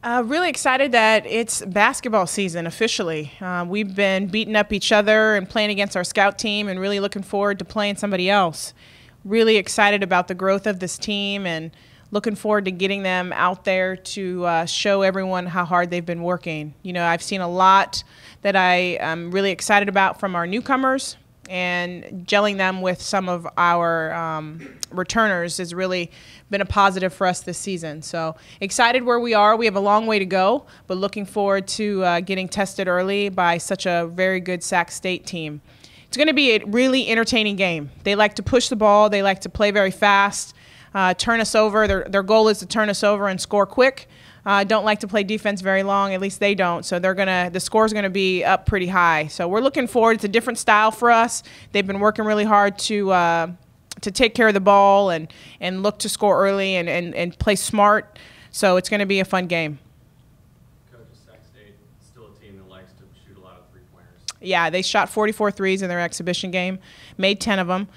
Really excited that it's basketball season officially. We've been beating up each other and playing against our scout team and really looking forward to playing somebody else. Really excited about the growth of this team and looking forward to getting them out there to show everyone how hard they've been working. You know, I've seen a lot that I am really excited about from our newcomers, and gelling them with some of our returners has really been a positive for us this season. So excited where we are. We have a long way to go, but looking forward to getting tested early by such a very good Sac State team. It's going to be a really entertaining game. They like to push the ball. They like to play very fast, turn us over. Their goal is to turn us over and score quick. Don't like to play defense very long, at least they don't. So the score's going to be up pretty high. So we're looking forward. It's a different style for us. They've been working really hard to take care of the ball and look to score early and play smart. So it's going to be a fun game. Coach, Sac State still a team that likes to shoot a lot of three-pointers. Yeah, they shot 44 threes in their exhibition game, made 10 of them.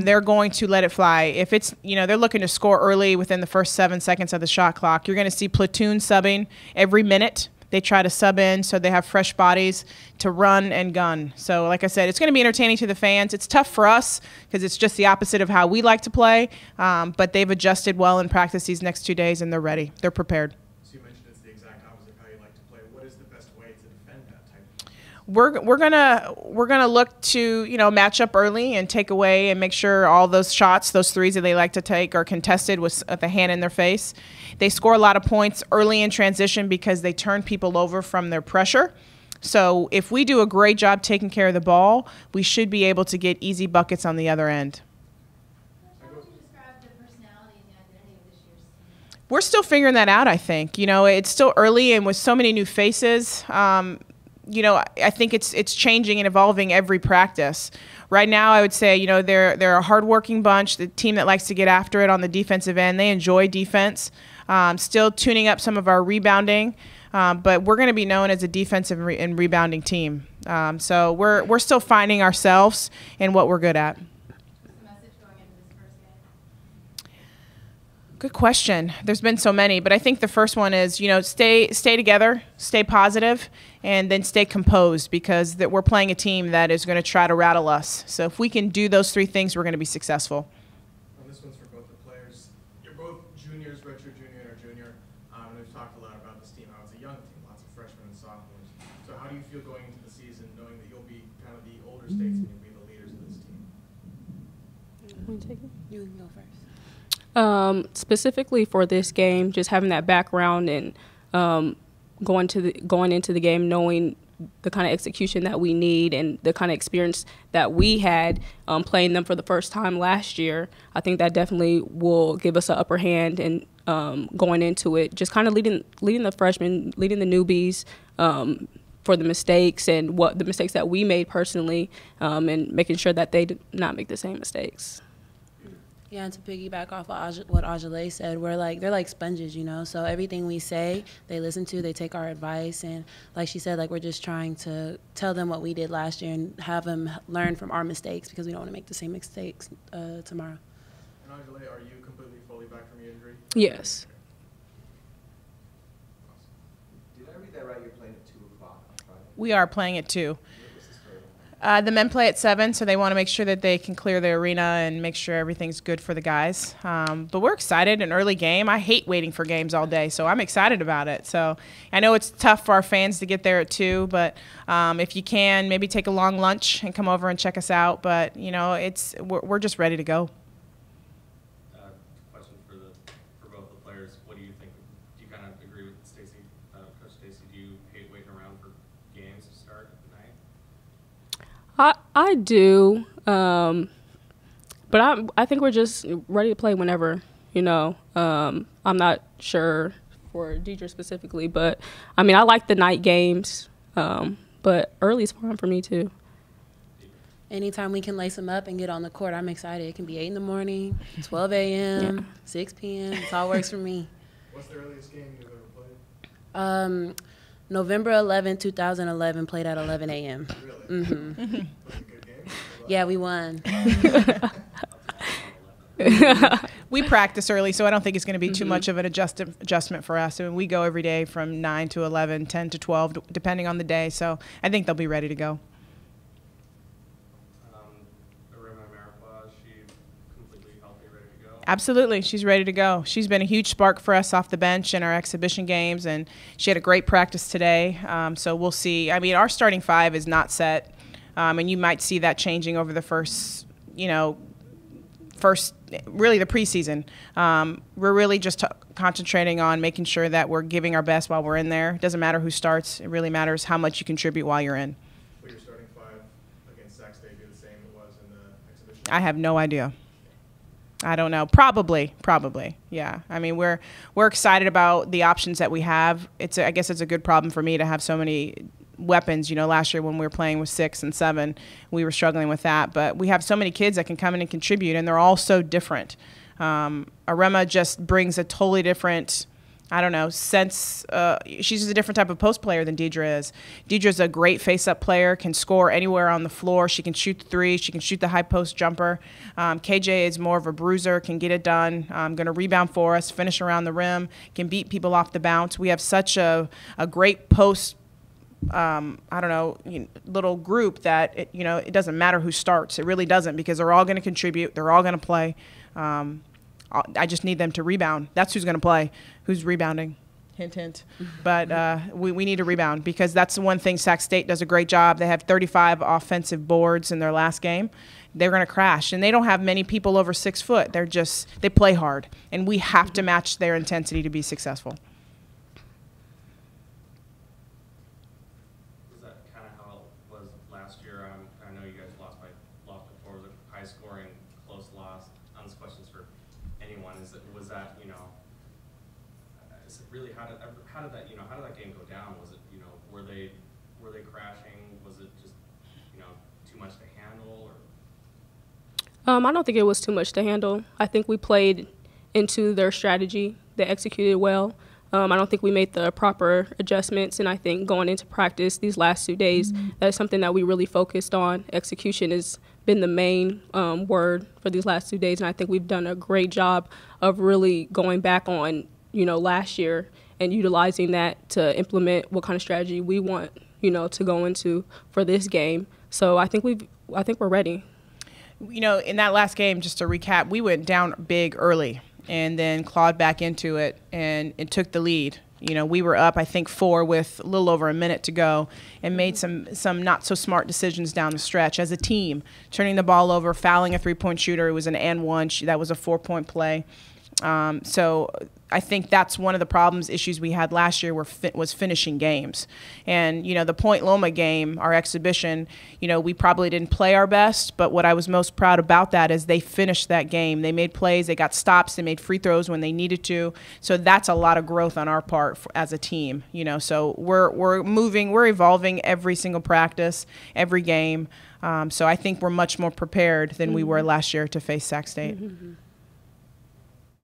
They're going to let it fly. If it's, they're looking to score early within the first 7 seconds of the shot clock. You're going to see platoon subbing every minute. They try to sub in so they have fresh bodies to run and gun. So like I said, it's going to be entertaining to the fans. It's tough for us because it's just the opposite of how we like to play. But they've adjusted well in practice these next 2 days, and they're ready. They're prepared. So you mentioned it's the exact opposite of how you like to play. What is the best way to defend that type of play? We're gonna look to match up early and take away and make sure all those shots, those threes that they like to take, are contested with the hand in their face. They score a lot of points early in transition because they turn people over from their pressure. So if we do a great job taking care of the ball, we should be able to get easy buckets on the other end. How would you describe the personality and the identity of this year's team? We're still figuring that out, I think. It's still early, and with so many new faces, I think it's changing and evolving every practice. Right now, I would say, they're a hardworking bunch, the team that likes to get after it on the defensive end. They enjoy defense. Still tuning up some of our rebounding, but we're going to be known as a defensive and rebounding team. So we're still finding ourselves and what we're good at. What's the message going into this first game? Good question. There's been so many, but I think the first one is, stay together, stay positive, and then stay composed, because we're playing a team that is going to try to rattle us. So if we can do those three things, we're going to be successful. Well, this one's for both the players. You're both juniors, redshirt junior and junior. And we've talked a lot about this team, how it's a young team, lots of freshmen and sophomores. So how do you feel going into the season, knowing that you'll be kind of the older statesmen, you'll be the leaders of this team? Want to take it? You can go first. Specifically for this game, just having that background and going into the game knowing the kind of execution that we need and the kind of experience that we had playing them for the first time last year, I think that definitely will give us an upper hand and going into it, just kind of leading the freshmen, leading the newbies for the mistakes and the mistakes that we made personally, and making sure that they did not make the same mistakes. Yeah, and to piggyback off of what Ahjalee said, they're like sponges, So everything we say, they listen to, they take our advice, and like she said, we're just trying to tell them what we did last year and have them learn from our mistakes, because we don't want to make the same mistakes tomorrow. And Ahjalee, are you completely fully back from your injury? Yes. Did I read that right? You're playing at 2 o'clock on Friday? We are playing at 2. What's the story? The men play at 7, so they want to make sure that they can clear the arena and make sure everything's good for the guys. But we're excited, an early game. I hate waiting for games all day, so I'm excited about it. So I know it's tough for our fans to get there at 2, but if you can, maybe take a long lunch and come over and check us out. But, we're just ready to go. Question for both the players. What do you think? Do you kind of agree with Stacie, Coach Stacie? Do you hate waiting around for games to start at the night? I do, but I think we're just ready to play whenever, I'm not sure for Deidra specifically, but, I like the night games, but early is fine for me, too. Anytime we can lace them up and get on the court, I'm excited. It can be 8 in the morning, 12 a.m., 6 p.m. It all works for me. What's the earliest game you've ever played? November 11, 2011, played at 11 a.m. Really? Mm-hmm. Was it a good game? Yeah, we won. we practice early, so I don't think it's going to be too much of an adjustment for us. I mean, we go every day from 9 to 11, 10 to 12, depending on the day. So I think they'll be ready to go. Is she completely healthy, ready to go? Absolutely. She's ready to go. She's been a huge spark for us off the bench in our exhibition games, and she had a great practice today. So we'll see. I mean, our starting five is not set, and you might see that changing over the first really the preseason. We're really just concentrating on making sure that we're giving our best while we're in there. It doesn't matter who starts. It really matters how much you contribute while you're in. Will your starting five against Sac State be the same it was in the exhibition? I have no idea. I don't know. Probably. Yeah. I mean, we're excited about the options that we have. I guess it's a good problem for me to have so many weapons. Last year when we were playing with 6 and 7, we were struggling with that. But we have so many kids that can come in and contribute, and they're all so different. Arema just brings a totally different, sense. She's a different type of post player than Deidra is. Deidre's a great face-up player, can score anywhere on the floor. She can shoot the three. She can shoot the high post jumper. KJ is more of a bruiser, can get it done, going to rebound for us, finish around the rim, can beat people off the bounce. We have such a great post little group that it doesn't matter who starts. It really doesn't, because they're all going to contribute. They're all going to play. I just need them to rebound. That's who's going to play. Who's rebounding? Hint, hint. But we need to rebound, because that's the one thing Sac State does a great job. They have 35 offensive boards in their last game. They're going to crash, and they don't have many people over 6 foot. They play hard, and we have to match their intensity to be successful. How did that game go down? Was it, were they crashing? Was it just, too much to handle? Or? I don't think it was too much to handle. I think we played into their strategy. They executed well. I don't think we made the proper adjustments, and I think going into practice these last 2 days, that's something that we really focused on. Execution has been the main word for these last 2 days, and I think we've done a great job of really going back on, last year and utilizing that to implement what kind of strategy we want, to go into for this game. So I think we're ready. In that last game, just to recap, we went down big early and then clawed back into it and took the lead. We were up, I think, 4 with a little over a minute to go, and made some not so smart decisions down the stretch as a team, turning the ball over, fouling a 3-point shooter. It was an and one. That was a 4-point play. So I think that's one of the issues we had last year was finishing games. And, the Point Loma game, our exhibition, we probably didn't play our best, but what I was most proud about that is they finished that game. They made plays, they got stops, they made free throws when they needed to. So that's a lot of growth on our part as a team, So we're moving, we're evolving every single practice, every game. So I think we're much more prepared than we were last year to face Sac State.